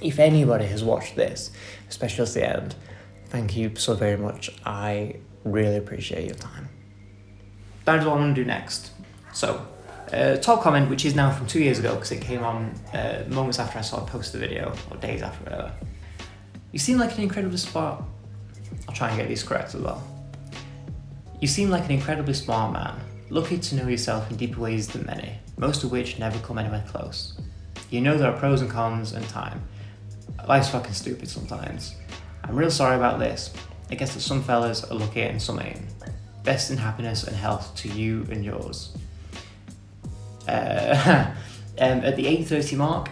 if anybody has watched this, especially at the end, thank you so very much. I really appreciate your time. That is what I'm going to do next. So, top comment, which is now from 2 years ago, because it came on moments after I saw I posted the video, or days after, whatever. You seem like an incredibly smart... I'll try and get these correct as well. You seem like an incredibly smart man, lucky to know yourself in deeper ways than many, most of which never come anywhere close. You know there are pros and cons and time. Life's fucking stupid sometimes. I'm real sorry about this. I guess that some fellas are lucky and some ain't. Best in happiness and health to you and yours. At the 8:30 mark,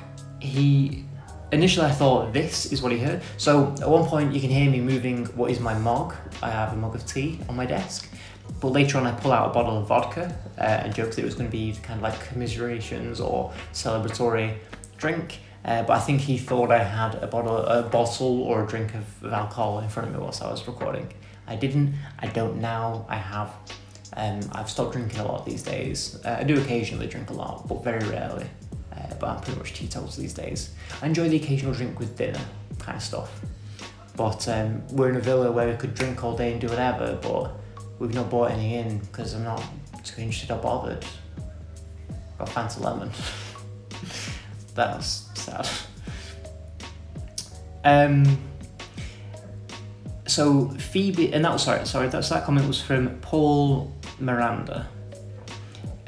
initially I thought this is what he heard. So at one point you can hear me moving what is my mug. I have a mug of tea on my desk. But later on I pull out a bottle of vodka and joked that it was going to be kind of like commiserations or celebratory drink. But I think he thought I had a bottle or a drink of alcohol in front of me whilst I was recording. I didn't, I don't now, I have. I've stopped drinking a lot these days. I do occasionally drink a lot, but very rarely. But I'm pretty much teetotal these days. I enjoy the occasional drink with dinner, kind of stuff. But we're in a villa where we could drink all day and do whatever, but we've not bought any in because I'm not too interested or bothered. Got Fanta Lemon. That was sad. So Phoebe, and that was that comment was from Paul Miranda.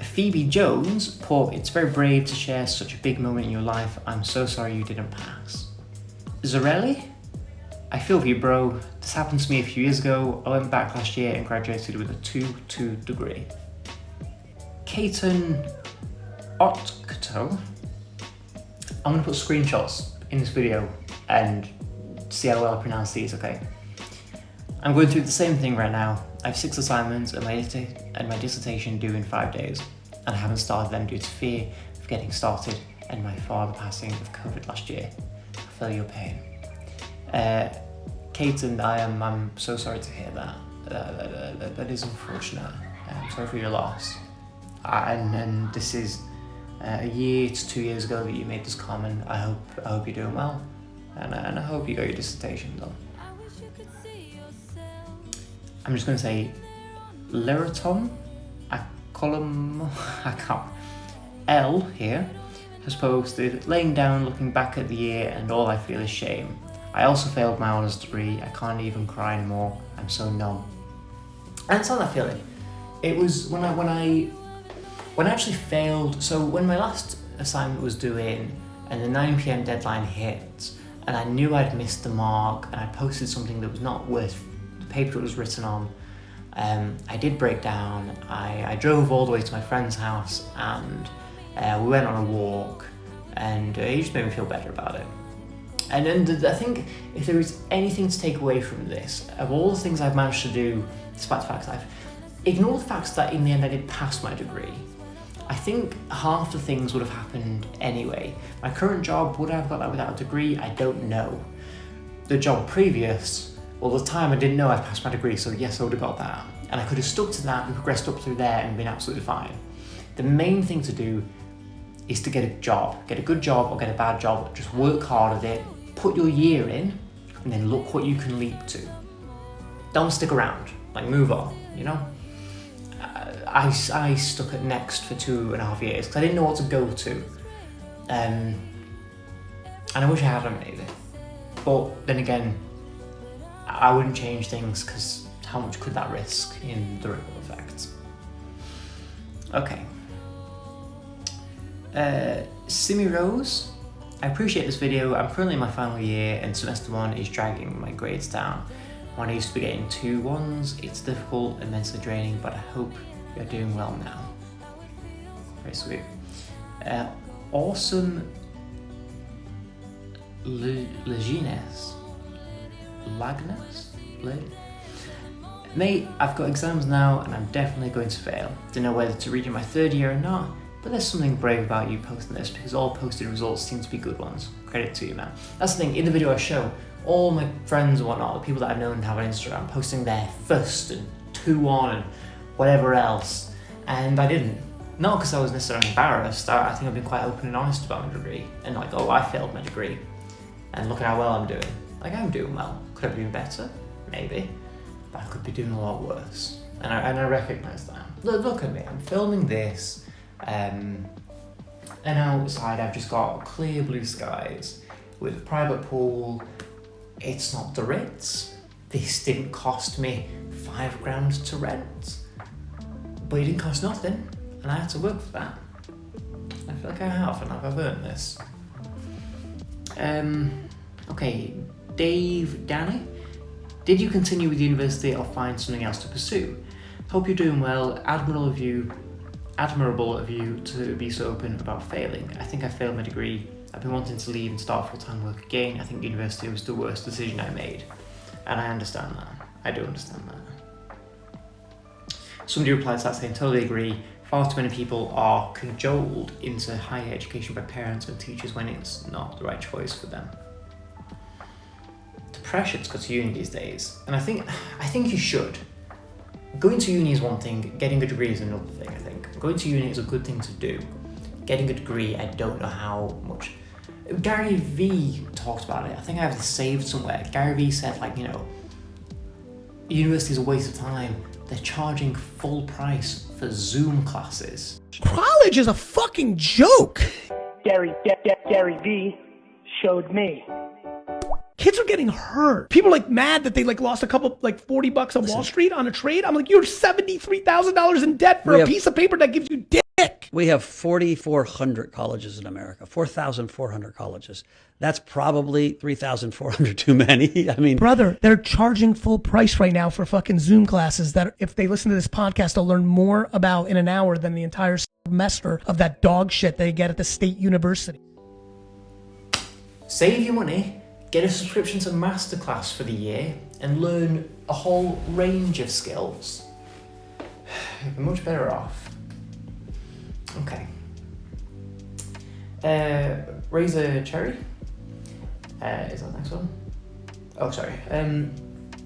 Phoebe Jones, Paul, it's very brave to share such a big moment in your life. I'm so sorry you didn't pass. Zarelli, I feel for you, bro. This happened to me a few years ago. I went back last year and graduated with a 2.2 degree. Kaiten Otto, I'm going to put screenshots in this video and see how well I pronounce these, okay? I'm going through the same thing right now. I have 6 assignments and my dissertation due in 5 days, and I haven't started them due to fear of getting started and my father passing of COVID last year. I feel your pain. Kaiten, I'm so sorry to hear that. That is unfortunate. I'm sorry for your loss. And this is a year to 2 years ago that you made this comment. I hope you're doing well, and I hope you got your dissertation done. I'm just going to say Leratom, I can't. L here has posted, laying down, looking back at the year, and all I feel is shame. I also failed my honours degree. I can't even cry anymore. I'm so numb. And it's not that feeling. It was when I actually failed. So when my last assignment was due in, and the 9 PM deadline hit, and I knew I'd missed the mark, and I posted something that was not worth the paper it was written on, I did break down. I drove all the way to my friend's house, and we went on a walk, and it just made me feel better about it. And I think if there is anything to take away from this, of all the things I've managed to do, despite the fact that I've ignored the fact that in the end I did pass my degree, I think half the things would have happened anyway. My current job, would I have got that without a degree? I don't know. The job previous, well, the time I didn't know I passed my degree, so yes, I would have got that. And I could have stuck to that and progressed up through there and been absolutely fine. The main thing to do is to get a job. Get a good job or get a bad job. Just work hard at it, put your year in, and then look what you can leap to. Don't stick around, like move on, you know? I stuck at Next for 2.5 years because I didn't know what to go to. And I wish I hadn't made it. But then again, I wouldn't change things because how much could that risk in the ripple effects? Okay. Simi Rose, I appreciate this video. I'm currently in my final year and semester 1 is dragging my grades down. When I used to be getting 2 1s, it's difficult and mentally draining, but I hope you're doing well now. Very sweet. Awesome Legines. Lagnes? Mate, I've got exams now and I'm definitely going to fail. Don't know whether to read in my 3rd year or not, but there's something brave about you posting this because all posted results seem to be good ones. Credit to you, man. That's the thing, in the video I show, all my friends and whatnot, the people that I've known and have on Instagram, posting their 1st and 2-1 and whatever else, and I didn't. Not because I was necessarily embarrassed. I think I've been quite open and honest about my degree, and like, oh, I failed my degree. and look at how well I'm doing. Like, I'm doing well. Could I be doing better? Maybe. But I could be doing a lot worse. And I recognise that. Look at me, I'm filming this, and outside I've just got clear blue skies with a private pool. It's not the Ritz. This didn't cost me £5,000 to rent. But it didn't cost nothing, and I had to work for that. I feel like I have, and I've earned this. Okay, Dave Danny. Did you continue with university or find something else to pursue? Hope you're doing well. Admirable of you to be so open about failing. I think I failed my degree. I've been wanting to leave and start full-time work again. I think university was the worst decision I made. And I understand that. I do understand that. Somebody replied to that saying, totally agree. Far too many people are cajoled into higher education by parents and teachers when it's not the right choice for them. The pressure to go to uni these days. And I think you should. Going to uni is one thing, getting a degree is another thing, I think. Going to uni is a good thing to do. Getting a degree, I don't know how much. Gary Vee talked about it. I think I have this saved somewhere. Gary Vee said, like, university is a waste of time. They're charging full price for Zoom classes. College is a fucking joke. Gary Vee showed me. Kids are getting hurt. People are mad that they lost a couple $40 on Wall Street on a trade. I'm like, you're $73,000 in debt for a piece of paper that gives you dick. We have 4,400 colleges in America, 4,400 colleges. That's probably 3,400 too many. I mean, brother, they're charging full price right now for fucking Zoom classes that if they listen to this podcast, they'll learn more about in an hour than the entire semester of that dog shit they get at the state university. Save your money. Get a subscription to Masterclass for the year and learn a whole range of skills. You'll be much better off. Okay. Razor Cherry. Is that the next one? Oh, sorry.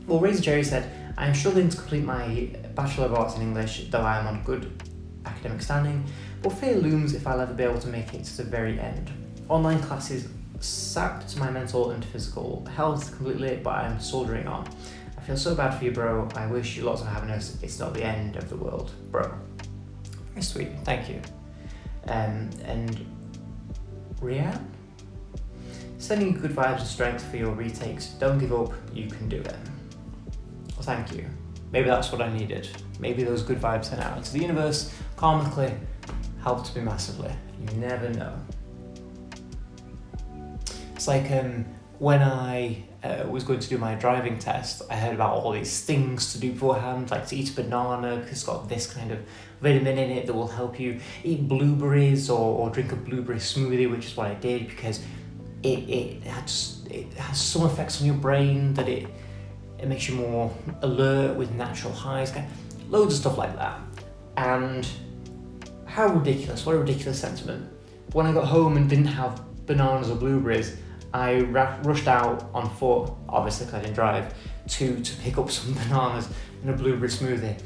Well, Razor Cherry said, I'm struggling to complete my Bachelor of Arts in English, though I am on good academic standing, but fear looms if I'll ever be able to make it to the very end. Online classes sapped my mental and physical health completely, but I'm soldering on. I feel so bad for you, bro. I wish you lots of happiness. It's not the end of the world, bro. Very sweet, thank you. And Rianne? Sending you good vibes and strength for your retakes. Don't give up, you can do it. Well, thank you. Maybe that's what I needed. Maybe those good vibes sent out into the universe karmically helped me massively. You never know. It's like when I was going to do my driving test, I heard about all these things to do beforehand, like to eat a banana because it's got this kind of vitamin in it that will help you, eat blueberries or drink a blueberry smoothie, which is what I did because it has some effects on your brain that it makes you more alert with natural highs, loads of stuff like that. And how ridiculous, what a ridiculous sentiment. When I got home and didn't have bananas or blueberries, I rushed out on foot, obviously because I didn't drive, to pick up some bananas and a blueberry smoothie.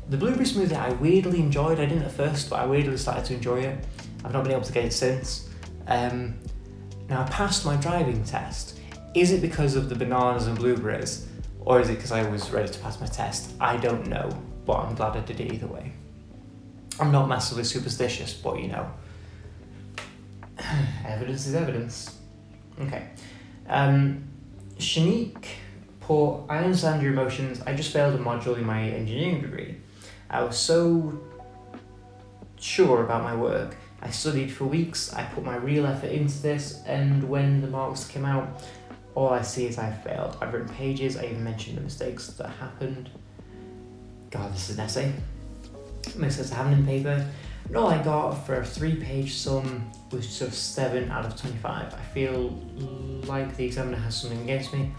The blueberry smoothie I weirdly enjoyed. I didn't at first, but I weirdly started to enjoy it. I've not been able to get it since. Now I passed my driving test. Is it because of the bananas and blueberries, or is it because I was ready to pass my test? I don't know, but I'm glad I did it either way. I'm not massively superstitious, but evidence is evidence. Okay. Shanique put, I understand your emotions. I just failed a module in my engineering degree. I was so sure about my work. I studied for weeks. I put my real effort into this, and when the marks came out, all I see is I failed. I've written pages. I even mentioned the mistakes that happened. God, this is an essay. Mistakes I haven't in paper. And all I got for a 3-page sum was just 7 out of 25. I feel like the examiner has something against me.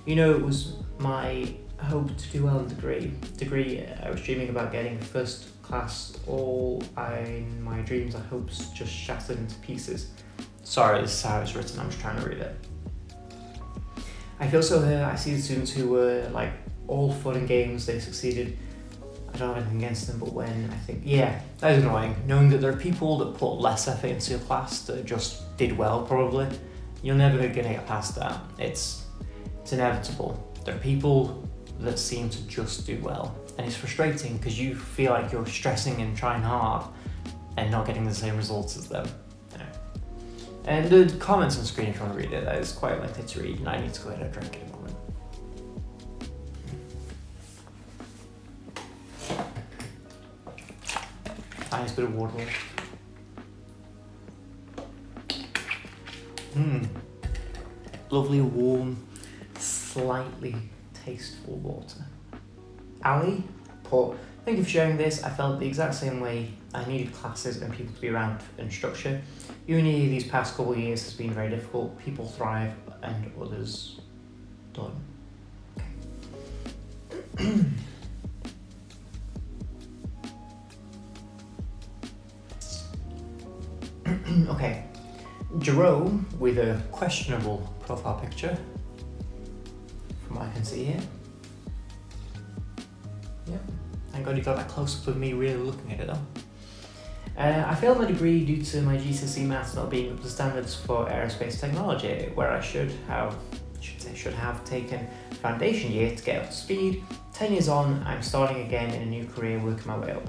It was my hope to do well in degree. I was dreaming about getting first class. All in my dreams, I hopes just shattered into pieces. Sorry, this is how it's written. I'm just trying to read it. I feel so hurt. I see the students who were all fun and games, they succeeded. I don't have anything against them, but when I think, that is annoying. Knowing that there are people that put less effort into your class that just did well, probably, You're never going to get past that. It's inevitable. There are people that seem to just do well, and it's frustrating because you feel like you're stressing and trying hard and not getting the same results as them. And the comments on screen, if you want to read it, that is quite lengthy to read, and I need to go ahead and drink in a moment. Nice bit of water. Lovely, warm, slightly tasteful water. Ali, Paul, thank you for sharing this. I felt the exact same way. I needed classes and people to be around and structure. Uni these past couple of years has been very difficult. People thrive and others don't. Okay. Okay. Jerome with a questionable profile picture, from what I can see here. Yep. Thank God you got that close up of me really looking at it though. I failed my degree due to my GCSE maths not being up to standards for aerospace technology, where I should have taken foundation year to get up to speed. 10 years on, I'm starting again in a new career, working my way up.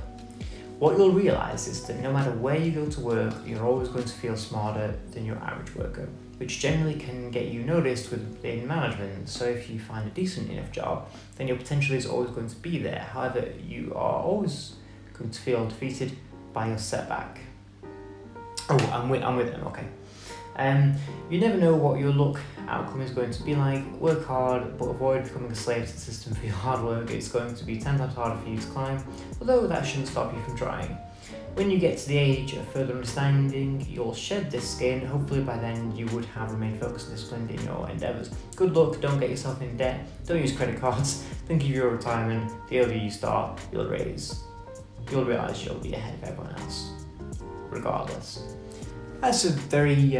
What you'll realise is that no matter where you go to work, you're always going to feel smarter than your average worker, which generally can get you noticed within management. So if you find a decent enough job, then your potential is always going to be there. However, you are always going to feel defeated by your setback. Oh, I'm with them, okay. You never know what your luck outcome is going to be like. Work hard, but avoid becoming a slave to the system for your hard work. It's going to be 10 times harder for you to climb, although that shouldn't stop you from trying. When you get to the age of further understanding, you'll shed this skin. Hopefully by then you would have remained focused and disciplined in your endeavours. Good luck, don't get yourself in debt, don't use credit cards, think of your retirement. The earlier you start, you'll realise you'll be ahead of everyone else, regardless. That's a very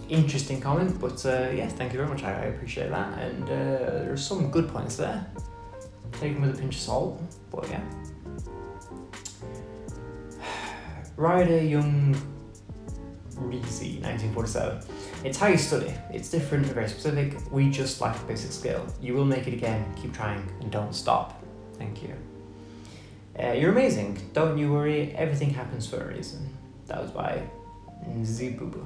interesting comment, but yeah, thank you very much, I appreciate that, and there are some good points there. Take them with a pinch of salt, but yeah. Ryder Young Reezy, 1947. It's how you study. It's different and very specific. We just lack a basic skill. You will make it again. Keep trying and don't stop. Thank you. You're amazing. Don't you worry. Everything happens for a reason. That was by Zibubu.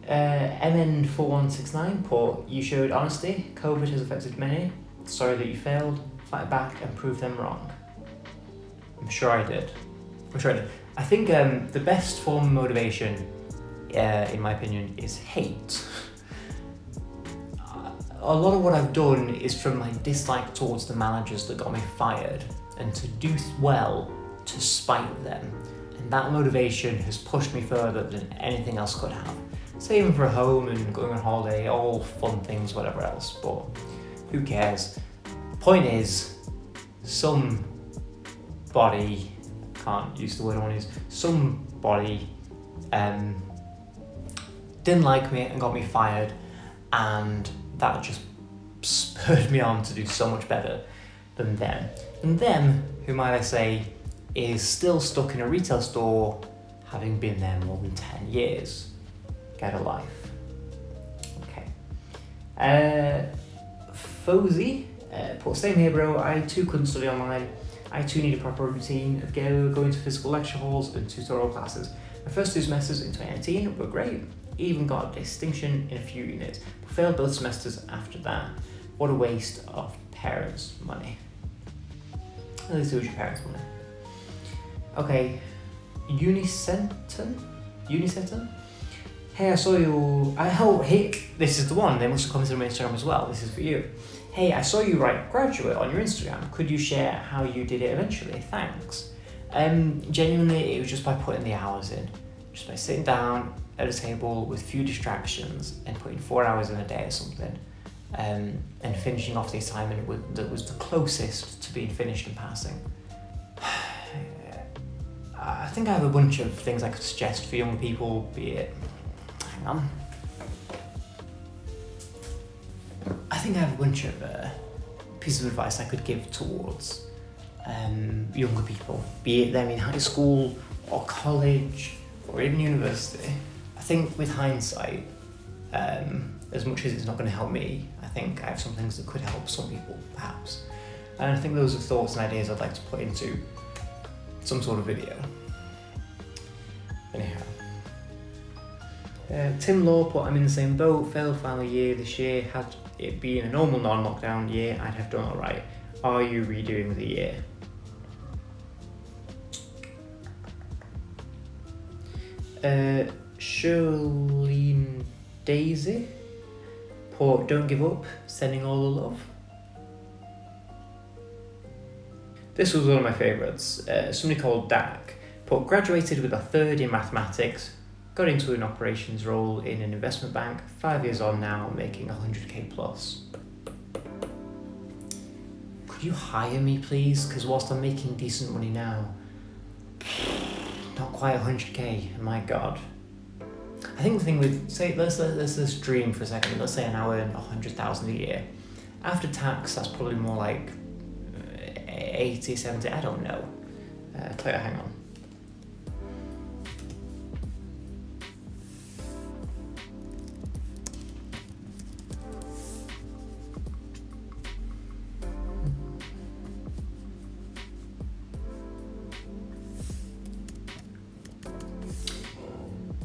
MN4169, Paul, you showed honesty. COVID has affected many. Sorry that you failed. Fight back and prove them wrong. I'm sure I did. I think the best form of motivation, in my opinion, is hate. A lot of what I've done is from my dislike towards the managers that got me fired, and to do well to spite them. And that motivation has pushed me further than anything else could have. Saving for a home and going on holiday, all fun things, whatever else, but who cares? The point is, somebody, can't use the word I want to use, somebody didn't like me and got me fired, and that just spurred me on to do so much better than them. And them, who might I say, is still stuck in a retail store, having been there more than 10 years. Get a life. Okay. Fozy, same here bro, I too couldn't study online. I too need a proper routine of going to physical lecture halls and tutorial classes. My first 2 semesters in 2019 were great, even got a distinction in a few units, but failed both semesters after that. What a waste of parents' money. At least it was your parents' money. Okay, Unicenton? Hey, I saw you. Hey, this is the one. They must have commented on my Instagram as well. This is for you. Hey, I saw you write graduate on your Instagram. Could you share how you did it eventually? Thanks. Genuinely, it was just by putting the hours in. Just by sitting down at a table with few distractions and putting 4 hours in a day or something. And finishing off the assignment that was the closest to being finished and passing. I think I have a bunch of things I could suggest for young people, be it... Hang on. I think I have a bunch of pieces of advice I could give towards younger people, be it them in high school or college or even university, I think with hindsight, as much as it's not going to help me, I think I have some things that could help some people, perhaps. And I think those are thoughts and ideas I'd like to put into some sort of video. Anyhow. Tim Law put, I'm in the same boat, failed final year this year. Had it been a normal non-lockdown year, I'd have done alright. Are you redoing the year? Shirlene Daisy put, don't give up, sending all the love. This was one of my favourites. Somebody called Dak put, graduated with a 3rd in mathematics, got into an operations role in an investment bank, 5 years on now, making 100k plus. Could you hire me please? Because whilst I'm making decent money now, not quite 100k, my god. I think the thing with, say, let's dream for a second, let's say I now earn 100,000 a year. After tax, that's probably more like 80, 70, I don't know. Tell you, hang on.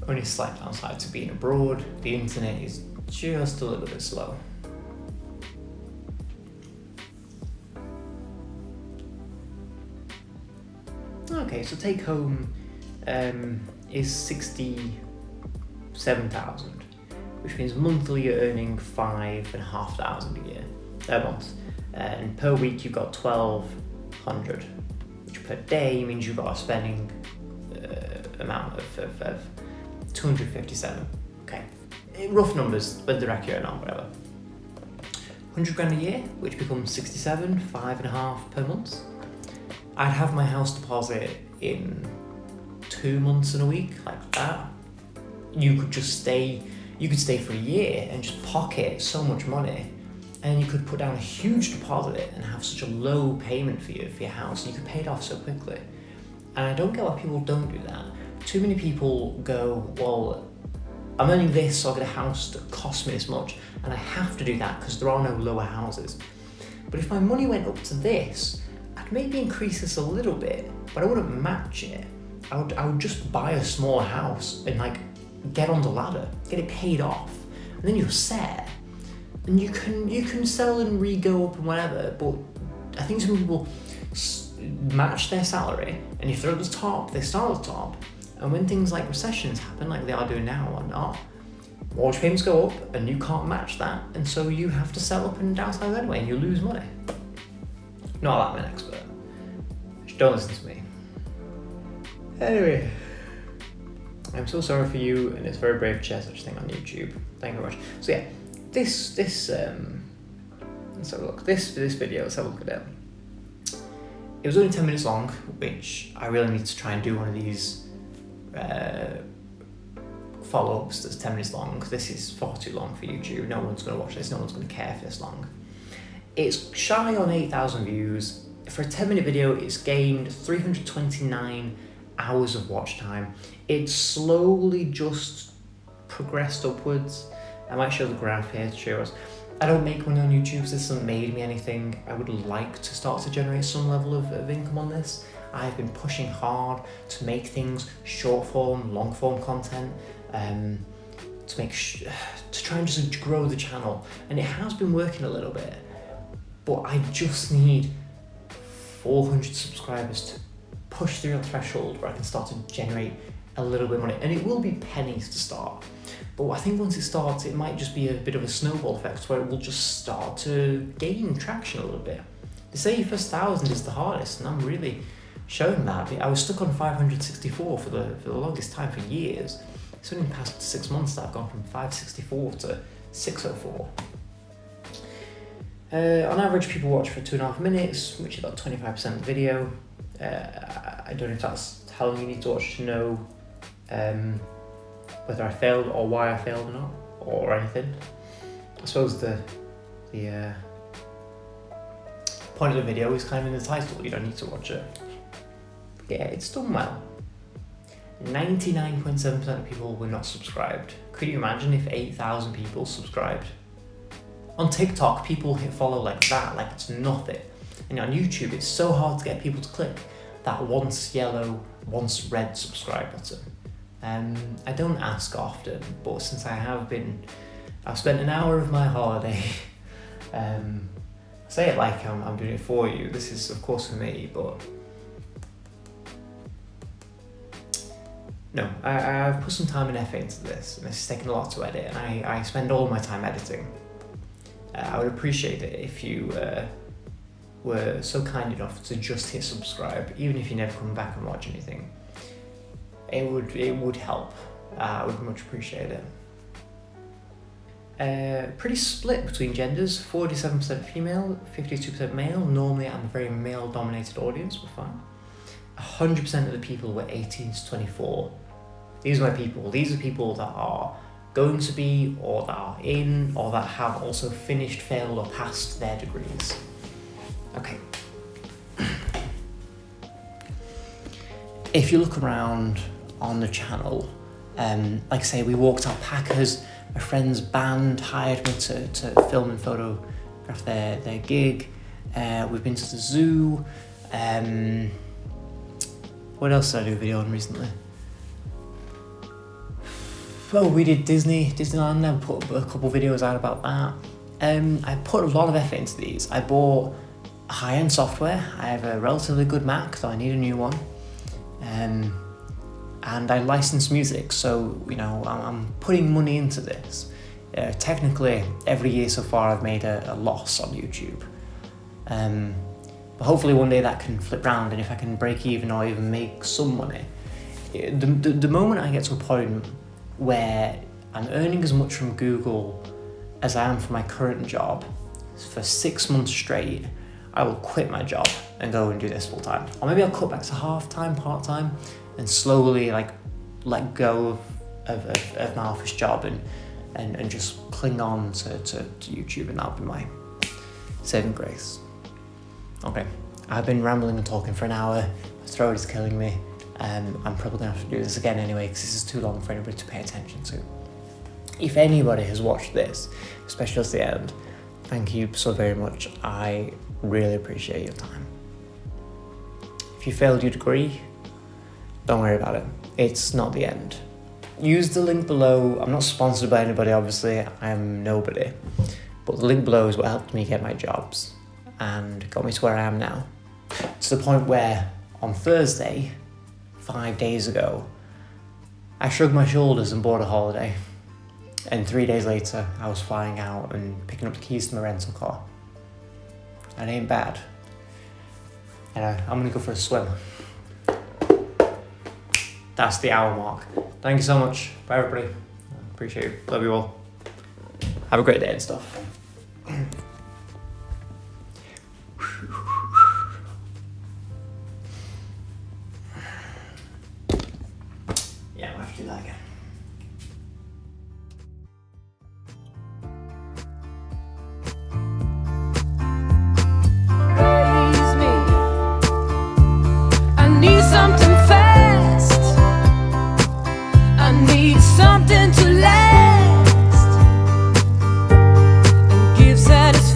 Only a slight downside to being abroad, the internet is just a little bit slow. Okay, so take home is 67,000, which means monthly you're earning 5,500 a month, and per week you've got 1,200, which per day means you've got a spending amount of 257. Okay, rough numbers, whether they're accurate or not, whatever. 100 grand a year, which becomes 67, 5.5 per month. I'd have my house deposit in 2 months and a week, like that. You could stay for a year and just pocket so much money, and you could put down a huge deposit and have such a low payment for your house, and you could pay it off so quickly. And I don't get why people don't do that. Too many people go, well, I'm earning this, so I'll get a house that costs me this much, and I have to do that because there are no lower houses. But if my money went up to this, I'd maybe increase this a little bit, but I wouldn't match it. I would just buy a small house and like get on the ladder, get it paid off, and then you're set. And you can sell and re-go up and whatever, but I think some people match their salary, and if they're at the top, they start at the top. And when things like recessions happen, like they are doing now or not, mortgage payments go up and you can't match that, and so you have to sell up and downsize anyway and you lose money. Not that I'm an expert. Just don't listen to me. Anyway, I'm so sorry for you, and it's very brave to share such a thing on YouTube. Thank you very much. So yeah, this let's have a look. This video, let's have a look at it. It was only 10 minutes long, which I really need to try and do one of these follow-ups that's 10 minutes long. This is far too long for YouTube. No one's going to watch this, no one's going to care for this long. It's shy on 8,000 views. For a 10-minute video, it's gained 329 hours of watch time. It's slowly just progressed upwards. I might show the graph here to show us. I don't make money on YouTube, so this hasn't made me anything. I would like to start to generate some level of income on this. I've been pushing hard to make things short form, long form content, to try and just grow the channel. And it has been working a little bit, but I just need 400 subscribers to push through that threshold where I can start to generate a little bit of money. And it will be pennies to start. But I think once it starts, it might just be a bit of a snowball effect where it will just start to gain traction a little bit. They say first 1,000 is the hardest, and I'm really showing that. I was stuck on 564 for the longest time, for years. It's only in the past 6 months that I've gone from 564 to 604. On average, people watch for 2.5 minutes, which is about 25% of the video. I don't know if that's how long you need to watch to know whether I failed or why I failed or not, or anything. I suppose the point of the video is kind of in the title. You don't need to watch it. But yeah, it's done well. 99.7% of people were not subscribed. Could you imagine if 8,000 people subscribed? On TikTok, people hit follow like that, like it's nothing. And on YouTube, it's so hard to get people to click that once yellow, once red subscribe button. I don't ask often, but since I've spent an hour of my holiday, say it like I'm doing it for you. This is of course for me, but no, I've put some time and effort into this, and it's taken a lot to edit, and I spend all my time editing. I would appreciate it if you were so kind enough to just hit subscribe, even if you never come back and watch anything. It would help. I would much appreciate it. Pretty split between genders, 47% female, 52% male. Normally I'm a very male-dominated audience, but fine. 100% of the people were 18 to 24. These are my people. These are people that are going to be, or that are in, or that have also finished, failed, or passed their degrees. Okay. If you look around on the channel, like I say, we walked alpacas. My friend's band hired me to film and photograph their gig. We've been to the zoo. What else did I do a video on recently? Oh, we did Disneyland. I put a couple videos out about that. I put a lot of effort into these. I bought high-end software. I have a relatively good Mac, though I need a new one. And I license music, so you know I'm putting money into this. Technically, every year so far I've made a loss on YouTube. But hopefully one day that can flip round, and if I can break even or even make some money. The moment I get to a point where I'm earning as much from Google as I am from my current job for 6 months straight, I will quit my job and go and do this full time. Or maybe I'll cut back to half-time, part-time, and slowly like let go of my office job and just cling on to YouTube, and that'll be my saving grace. Okay, I've been rambling and talking for an hour. My throat is killing me. I'm probably gonna have to do this again anyway, because this is too long for anybody to pay attention to. If anybody has watched this, especially at the end, thank you so very much. I really appreciate your time. If you failed your degree, don't worry about it. It's not the end. Use the link below. I'm not sponsored by anybody, obviously. I'm nobody. But the link below is what helped me get my jobs and got me to where I am now. To the point where on Thursday, 5 days ago, I shrugged my shoulders and bought a holiday. And 3 days later, I was flying out and picking up the keys to my rental car. That ain't bad. And I'm gonna go for a swim. That's the hour mark. Thank you so much. Bye everybody. Appreciate you. Love you all. Have a great day and stuff. Yeah, we'll have to do that again. Raise me. I need something fast. I need something to last and give satisfaction.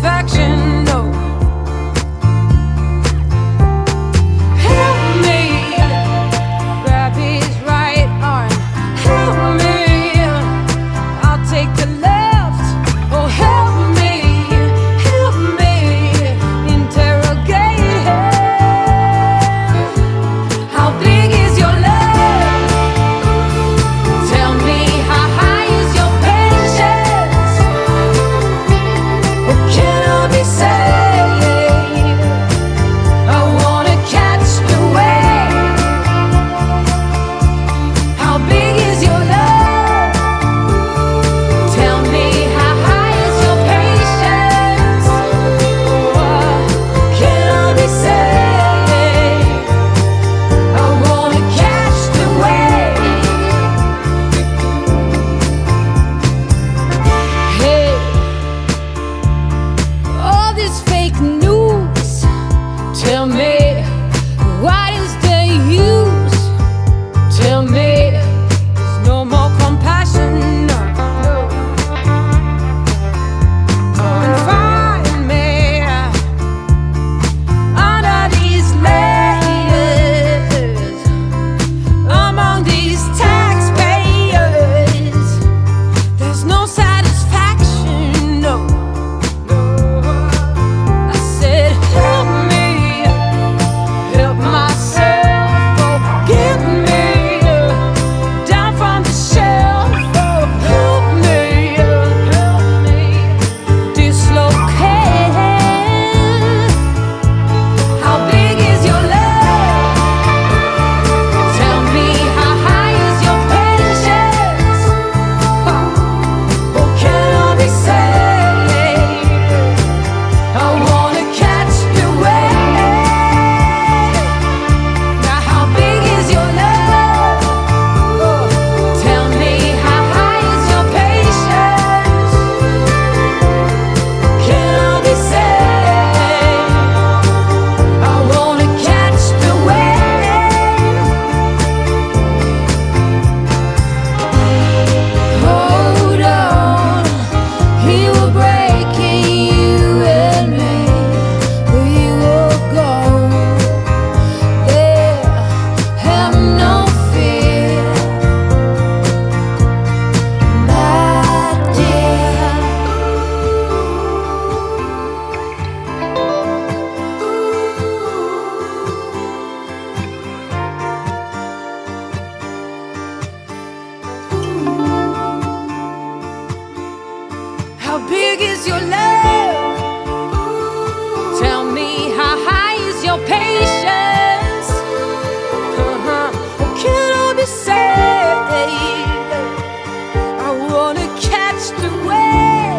How big is your love? Tell me, how high is your patience? Can I be saved? I wanna catch the wave.